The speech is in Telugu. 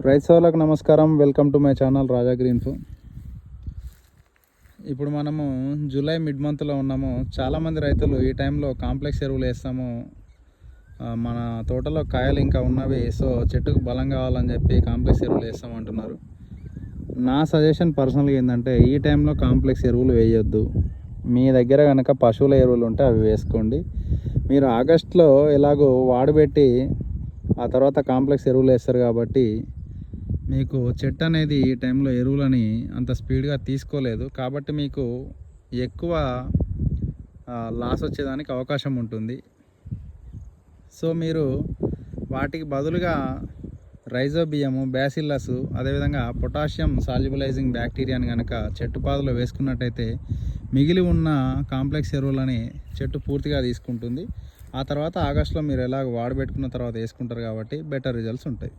రైతు సోదరులకు నమస్కారం. వెల్కమ్ టు మై ఛానల్ రాజా గ్రీన్ఫో. ఇప్పుడు మనము జూలై మిడ్ మంత్లో ఉన్నాము. చాలామంది రైతులు ఈ టైంలో కాంప్లెక్స్ ఎరువులు వేస్తాము, మన తోటలో కాయలు ఇంకా ఉన్నవి, సో చెట్టుకు బలం కావాలని చెప్పి కాంప్లెక్స్ ఎరువులు వేస్తామంటున్నారు. నా సజెషన్ పర్సనల్గా ఏంటంటే ఈ టైంలో కాంప్లెక్స్ ఎరువులు వేయొద్దు. మీ దగ్గర కనుక పశువుల ఎరువులు ఉంటే అవి వేసుకోండి. మీరు ఆగస్టులో ఎలాగో వాడబెట్టి ఆ తర్వాత కాంప్లెక్స్ ఎరువులు వేస్తారు కాబట్టి మీకు చెట్టు అనేది ఈ టైంలో ఎరువులని అంత స్పీడ్గా తీసుకోలేదు, కాబట్టి మీకు ఎక్కువ లాస్ వచ్చేదానికి అవకాశం ఉంటుంది. సో మీరు వాటికి బదులుగా రైజోబియము, బ్యాసిల్లస్, అదేవిధంగా పొటాషియం సాల్యుబలైజింగ్ బ్యాక్టీరియాని కనుక చెట్టు పాదులో వేసుకున్నట్టయితే మిగిలి ఉన్న కాంప్లెక్స్ ఎరువులని చెట్టు పూర్తిగా తీసుకుంటుంది. ఆ తర్వాత ఆగస్టులో మీరు ఎలాగ వాడబెట్టుకున్న తర్వాత వేసుకుంటారు కాబట్టి బెటర్ రిజల్ట్స్ ఉంటాయి.